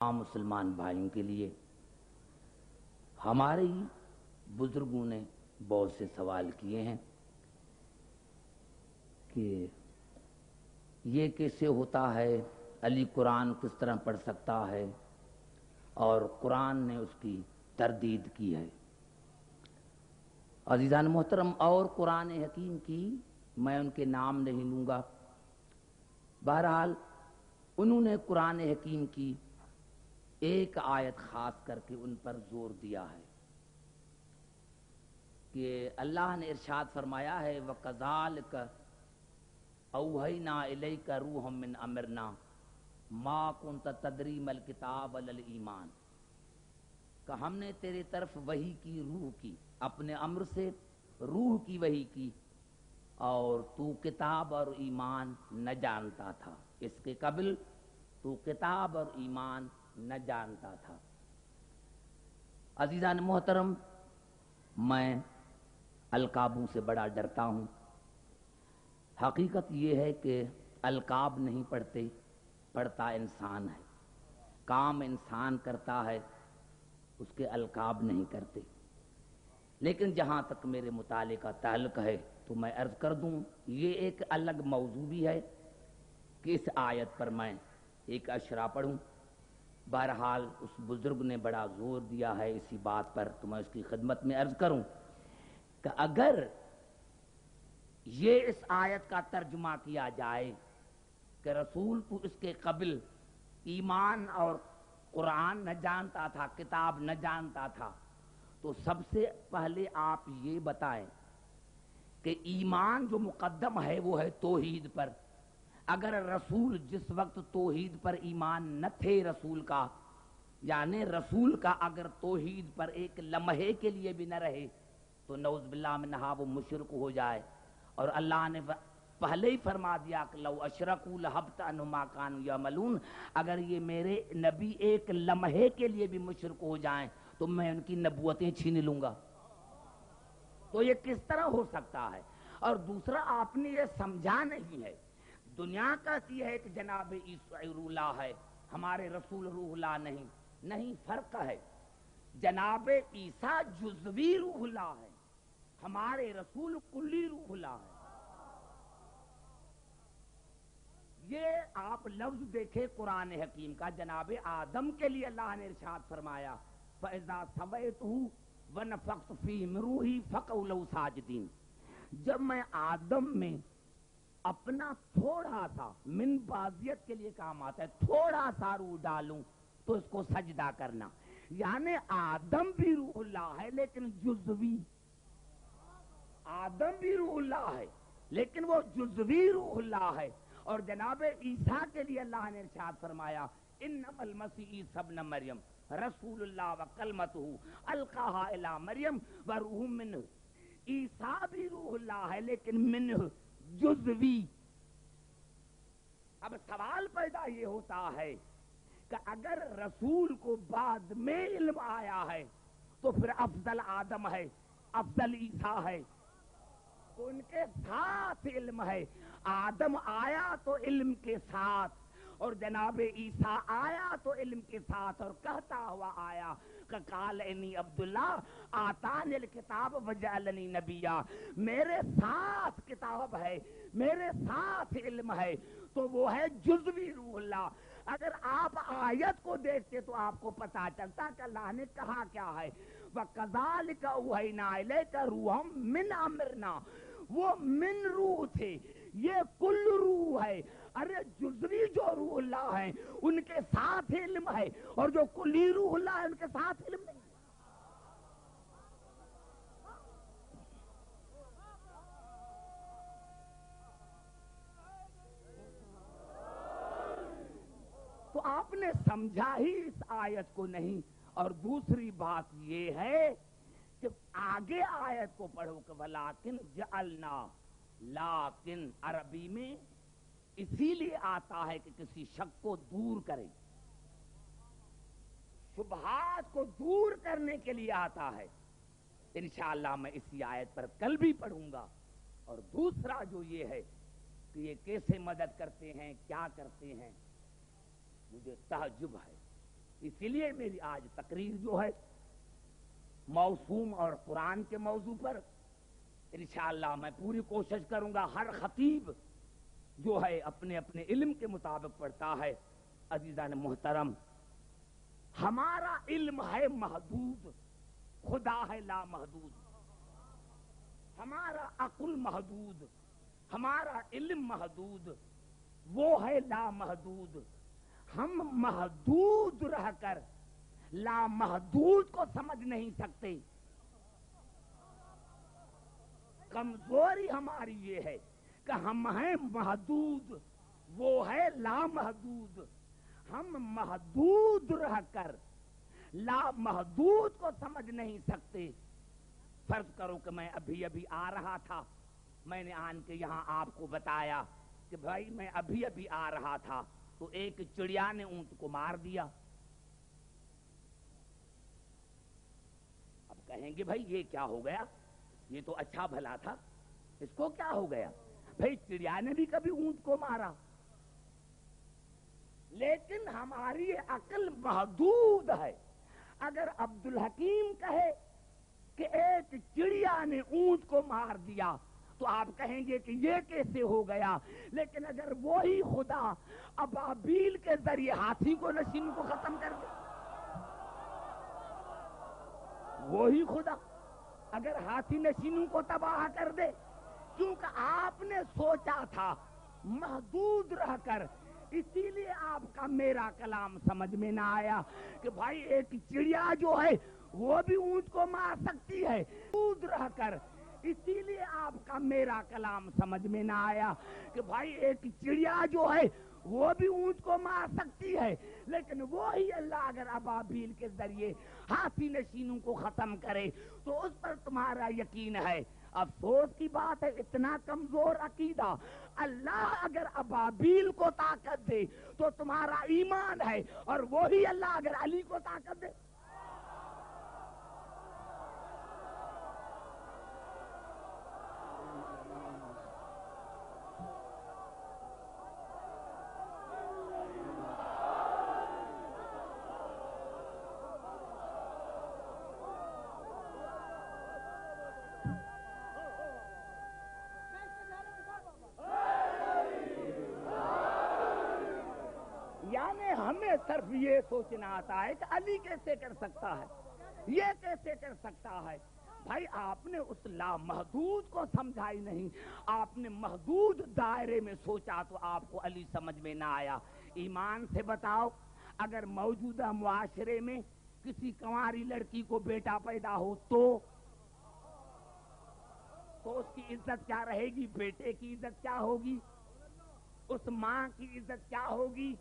عام مسلمان بھائیوں کے لیے ہمارے ہی بزرگوں نے بہت سے سوال کیے ہیں کہ یہ کیسے ہوتا ہے، علی قرآن کس طرح پڑھ سکتا ہے، اور قرآن نے اس کی تردید کی ہے۔ عزیزان محترم، اور قرآن حکیم کی میں ان کے نام نہیں لوں گا، بہرحال انہوں نے قرآن حکیم کی ایک آیت خاص کر کے ان پر زور دیا ہے کہ اللہ نے ارشاد فرمایا ہے وَكَذَلِكَ أَوْحَيْنَا إِلَيْكَ رُوحًا مِّنْ أَمْرِنَا مَا كُنْتَ تَدْرِي مَا الْكِتَابُ وَلَا الْإِيمَانُ، کہ ہم نے تیرے طرف وحی کی، روح کی، اپنے امر سے روح کی وحی کی، اور تو کتاب اور ایمان نہ جانتا تھا، اس کے قبل تو کتاب اور ایمان نہ جانتا تھا۔ عزیزان محترم، میں القابوں سے بڑا ڈرتا ہوں۔ حقیقت یہ ہے کہ القاب نہیں پڑھتا انسان ہے، کام انسان کرتا ہے، اس کے القاب نہیں کرتے۔ لیکن جہاں تک میرے مطالعے کا تعلق ہے تو میں عرض کر دوں، یہ ایک الگ موضوع بھی ہے کہ اس آیت پر میں ایک اشرا پڑھوں۔ بہرحال اس بزرگ نے بڑا زور دیا ہے اسی بات پر، تو میں اس کی خدمت میں عرض کروں کہ اگر یہ اس آیت کا ترجمہ کیا جائے کہ رسول تو اس کے قبل ایمان اور قرآن نہ جانتا تھا، کتاب نہ جانتا تھا، تو سب سے پہلے آپ یہ بتائیں کہ ایمان جو مقدم ہے وہ ہے توحید پر۔ اگر رسول جس وقت توحید پر ایمان نہ تھے رسول کا، یعنی رسول کا اگر توحید پر ایک لمحے کے لیے بھی نہ رہے تو نعوذ باللہ منہا وہ مشرک ہو جائے، اور اللہ نے پہلے ہی فرما دیا کہ لو اشرکوا لحبط عنہم ما کانوا یعملون، اگر یہ میرے نبی ایک لمحے کے لیے بھی مشرک ہو جائیں تو میں ان کی نبوتیں چھین لوں گا۔ تو یہ کس طرح ہو سکتا ہے؟ اور دوسرا آپ نے یہ سمجھا نہیں ہے، دنیا کا یہ ہے کہ جناب عیسی روح اللہ ہے، ہمارے رسول روح اللہ نہیں، فرق ہے۔ جناب عیسیٰ جزوی روح اللہ ہے، ہمارے رسول کلی روح اللہ ہے۔ یہ آپ لفظ دیکھیں قرآن حکیم کا، جناب آدم کے لیے اللہ نے ارشاد فرمایا فَإِذَا سَوَيْتُهُ وَنَفَخْتُ فِيهِ مِن رُوحِي فَقَعُوا لَهُ سَاجِدِينَ، جب میں آدم میں اپنا تھوڑا سا، من بازیت کے لیے کام آتا ہے، تھوڑا سا روح ڈالوں تو اس کو سجدہ کرنا، یعنی آدم بھی روح اللہ ہے لیکن جزوی، آدم بھی روح اللہ ہے لیکن وہ جزوی روح اللہ ہے۔ اور جناب عیسیٰ کے لیے اللہ نے ارشاد فرمایا انما المسیح عیسی ابن مریم رسول اللہ وکلمتہ القاہا الی مریم وروح منہ، عیسیٰ بھی روح اللہ ہے لیکن منہ جزوی۔ اب سوال پیدا یہ ہوتا ہے کہ اگر رسول کو بعد میں علم آیا ہے تو پھر افضل آدم ہے، افضل عیسیٰ ہے، تو ان کے ساتھ علم ہے۔ آدم آیا تو علم کے ساتھ، اور جناب عیسیٰ آیا تو علم کے ساتھ، اور کہتا ہوا آیا کہ قال انی عبداللہ آتانی الکتاب وجعلنی نبیا، میرے ساتھ کتاب ہے، میرے ساتھ علم ہے، تو وہ ہے جزوی روح اللہ۔ اگر آپ آیت کو دیکھتے تو آپ کو پتا چلتا کہ اللہ نے کہا کیا ہے وَكَذَلِكَ أَوْحَيْنَا إِلَيْكَ رُوحًا مِّنْ أَمْرِنَا، وہ من روح تھے، یہ کل روح ہے۔ ارے جزوی جو روح اللہ ہیں ان کے ساتھ علم ہے، اور جو کلی روح اللہ ہے ان کے ساتھ علم نہیں۔ تو آپ نے سمجھا ہی اس آیت کو نہیں۔ اور دوسری بات یہ ہے کہ آگے آیت کو پڑھو کہ وَلَٰكِنْ جَعَلْنَا، لیکن عربی میں اسی لیے آتا ہے کہ کسی شک کو دور کرے، شبہات کو دور کرنے کے لیے آتا ہے۔ انشاءاللہ میں اسی آیت پر کل بھی پڑھوں گا۔ اور دوسرا جو یہ ہے کہ یہ کیسے مدد کرتے ہیں، کیا کرتے ہیں، مجھے تعجب ہے اسی لیے میری آج تقریر جو ہے موسوم اور قرآن کے موضوع پر انشاءاللہ میں پوری کوشش کروں گا. ہر خطیب جو ہے اپنے اپنے علم کے مطابق پڑھتا ہے. عزیزان محترم، ہمارا علم ہے محدود، خدا ہے لامحدود. ہمارا عقل محدود، ہمارا علم محدود، وہ ہے لامحدود. ہم محدود رہ کر لامحدود کو سمجھ نہیں سکتے. کمزوری ہماری یہ ہے کہ ہم ہیں محدود، وہ ہے لامحدود. ہم محدود رہ کر لامحدود کو سمجھ نہیں سکتے. فرض کرو کہ میں ابھی ابھی آ رہا تھا، میں نے آن کے یہاں آپ کو بتایا کہ بھائی میں ابھی ابھی آ رہا تھا تو ایک چڑیا نے اونٹ کو مار دیا. اب کہیں گے بھائی یہ کیا ہو گیا، یہ تو اچھا بھلا تھا، اس کو کیا ہو گیا؟ بھائی چڑیا نے بھی کبھی اونٹ کو مارا، لیکن ہماری عقل محدود ہے. اگر عبدالحکیم کہے کہ ایک چڑیا نے اونٹ کو مار دیا تو آپ کہیں گے کہ یہ کیسے ہو گیا. لیکن اگر وہی خدا ابابیل کے ذریعے ہاتھی کو نشین کو ختم کر دے، وہی خدا اگر ہاتھی نشینوں کو تباہ کر دے، کیونکہ آپ نے سوچا تھا محدود رہ کر، اسی لیے آپ کا میرا کلام سمجھ میں نہ آیا کہ بھائی ایک چڑیا جو ہے وہ بھی اونٹ کو مار سکتی ہے. محدود رہ کر، اسی لیے آپ کا میرا کلام سمجھ میں نہ آیا کہ بھائی ایک چڑیا جو ہے وہ بھی اونٹ کو مار سکتی ہے. لیکن وہی اللہ اگر ابابیل کے ذریعے ہاتھی نشینوں کو ختم کرے تو اس پر تمہارا یقین ہے. افسوس کی بات ہے اتنا کمزور عقیدہ. اللہ اگر ابابیل کو طاقت دے تو تمہارا ایمان ہے، اور وہی اللہ اگر علی کو طاقت دے. یعنی ہمیں صرف یہ سوچنا آتا ہے کہ علی کیسے کر سکتا ہے، یہ کیسے کر سکتا ہے. بھائی آپ نے اس لامحدود کو سمجھا ہی نہیں، آپ نے محدود دائرے میں سوچا تو آپ کو علی سمجھ میں نہ آیا. ایمان سے بتاؤ، اگر موجودہ معاشرے میں کسی کنواری لڑکی کو بیٹا پیدا ہو تو اس کی عزت کیا رہے گی؟ بیٹے کی عزت کیا ہوگی؟ اس ماں کی عزت کیا ہوگی؟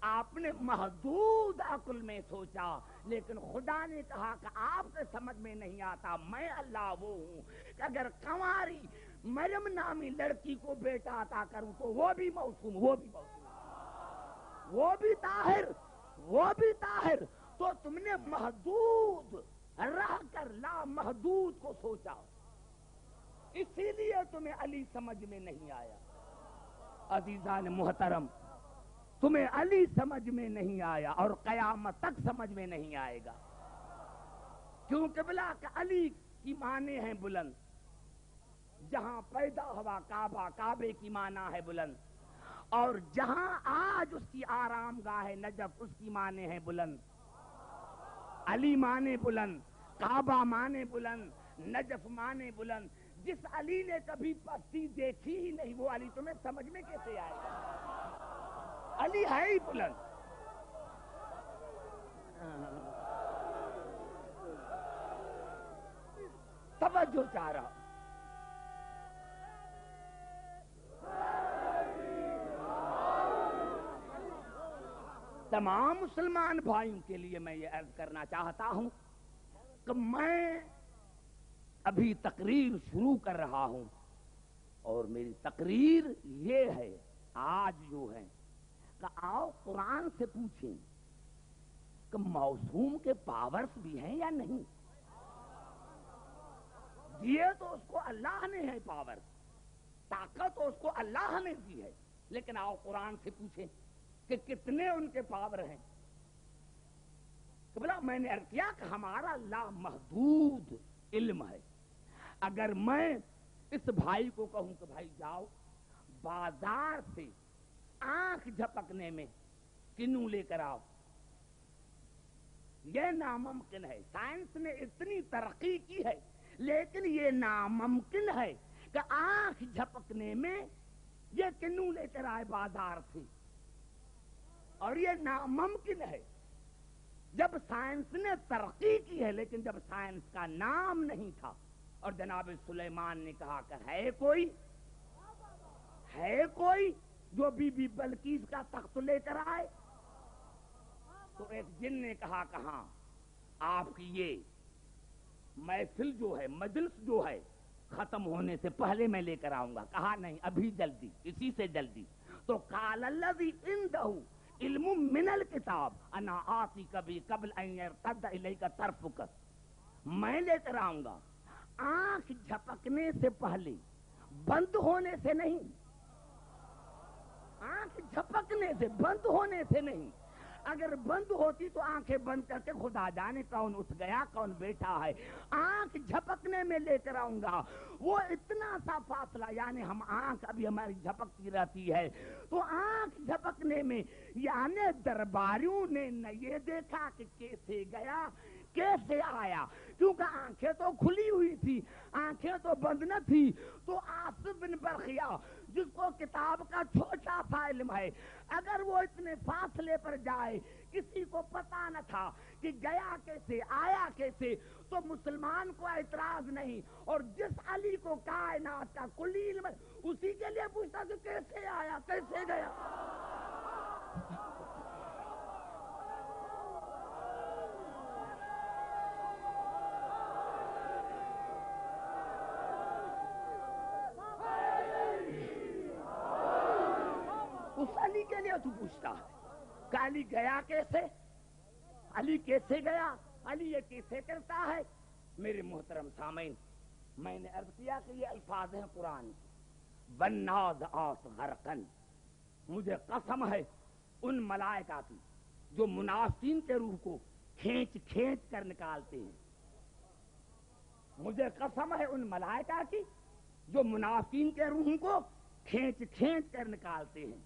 آپ نے محدود عقل میں سوچا، لیکن خدا نے کہا کہ آپ کے سمجھ میں نہیں آتا. میں اللہ وہ ہوں کہ اگر کنواری مریم نامی لڑکی کو بیٹا عطا کروں تو وہ بھی موسوم، وہ بھی موسوم، وہ بھی طاہر، وہ بھی طاہر. تو تم نے محدود رہ کر لامحدود کو سوچا، اسی لیے تمہیں علی سمجھ میں نہیں آیا. عزیزان محترم، تمہیں علی سمجھ میں نہیں آیا اور قیامت تک سمجھ میں نہیں آئے گا. کیونکہ بلا کہ علی کی معنی ہیں بلند. جہاں پیدا ہوا کعبہ، کعبے کی معنی ہے بلند. اور جہاں آج اس کی آرام گاہ ہے نجف، اس کی معنی ہے بلند. علی معنی بلند، کعبہ معنی بلند، نجف معنی بلند. جس علی نے کبھی پستی دیکھی ہی نہیں وہ علی تمہیں سمجھ میں کیسے آئے گا؟ علی ہے ہی بلند. توجہ چاہ رہا. تمام مسلمان بھائیوں کے لیے میں یہ عرض کرنا چاہتا ہوں کہ میں ابھی تقریر شروع کر رہا ہوں، اور میری تقریر یہ ہے آج جو ہے کہ آؤ قرآن سے پوچھیں کہ موسوم کے پاورز بھی ہیں یا نہیں. دیے تو اس کو اللہ نے ہے پاور، طاقت تو اس کو اللہ نے دی ہے، لیکن آؤ قرآن سے پوچھیں کہ کتنے ان کے پاور ہیں. کہ بلا میں نے عرض کیا کہ ہمارا لامحدود علم ہے. اگر میں اس بھائی کو کہوں کہ بھائی جاؤ بازار سے آنکھ جھپکنے میں کنوں لے کر آؤ، یہ ناممکن ہے. سائنس نے اتنی ترقی کی ہے لیکن یہ ناممکن ہے کہ آنکھ جھپکنے میں یہ کنوں لے کر آئے بازار سے، اور یہ ناممکن ہے. جب سائنس نے ترقی کی ہے لیکن جب سائنس کا نام نہیں تھا، اور جناب سلیمان نے کہا کہ ہے کوئی جو بی بی بلقیس کا تخت لے کر آئے، تو ایک جن نے کہا کہ ہاں آپ کی یہ محفل جو ہے، مجلس جو ہے، ختم ہونے سے پہلے میں لے کر آؤں گا. کہا نہیں، ابھی جلدی، اسی سے جلدی. تو قال الذی عنده علم من الکتاب انا آتیک بہ قبل ان یرتد الیک طرفک، میں لے کر آؤں گا آنکھ جھپکنے سے پہلے، بند ہونے سے نہیں، آنکھ جھپکنے سے، بند ہونے سے نہیں. اگر بند ہوتی تو آنکھیں بند کر کے خدا جانے کون اٹھ گیا کون بیٹھا ہے. آنکھ جھپکنے میں لے کر آؤں گا. وہ اتنا سا فاصلہ، یعنی ہم آنکھ ابھی ہماری جھپکتی رہتی ہے، تو آنکھ جھپکنے میں یعنی درباریوں نے نہ یہ دیکھا کہ کیسے گیا کیسے آیا، کیونکہ آنکھیں تو کھلی ہوئی تھی، آنکھیں تو بند نہ تھی. تو آصف بن برخیا جس کو کتاب کا چھوٹا سا علم ہے، اگر وہ اتنے فاصلے پر جائے، کسی کو پتا نہ تھا کہ گیا کیسے آیا کیسے، تو مسلمان کو اعتراض نہیں. اور جس علی کو کائنات کا کلی علم ہے اسی کے لیے پوچھتا کہ کیسے آیا کیسے گیا. اس علی کے لیے تو پوچھتا ہے کہ علی گیا کیسے، علی کیسے گیا، علی یہ کیسے کرتا ہے. میرے محترم سامعین، میں نے عرض کیا کہ یہ الفاظ ہیں قرآن، والناز آس غرقن. مجھے قسم ہے ان ملائکہ کی جو منافقین کے روح کو کھینچ کھینچ کر نکالتے ہیں. مجھے قسم ہے ان ملائکہ کی جو منافقین کے روح کو کھینچ کھینچ کر نکالتے ہیں.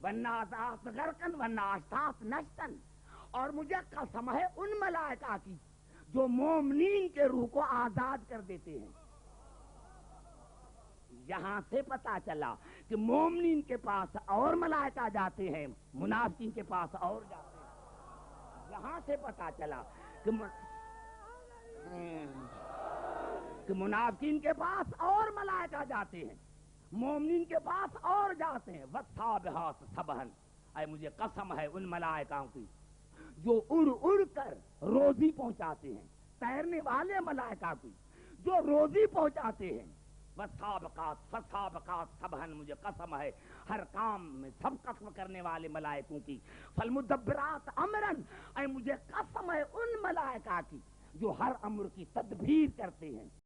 والنازعات غرقن والناشطات نشطن. اور مجھے قسم ہے ان ملائکہ کی جو مومنین کے روح کو آزاد کر دیتے ہیں. یہاں سے پتا چلا کہ مومنین کے پاس اور ملائکہ جاتے ہیں، منافقین کے پاس اور جاتے ہیں. یہاں سے پتا چلا کہ منافقین کے پاس اور ملائکہ جاتے ہیں، مومنین کے پاس اور جاتے ہیں. والسابحات سبحن. اے مجھے قسم ہے ان ملائکوں کی جو اڑ اڑ کر روزی پہنچاتے ہیں، تیرنے والے ملائکہ کی جو روزی پہنچاتے ہیں. والسابقات فالسابقات سبحن. مجھے قسم ہے ہر کام میں سبقت کرنے والے ملائکوں کی. فالمدبرات امرن. اے مجھے قسم ہے ان ملائکہ کی جو ہر امر کی تدبیر کرتے ہیں.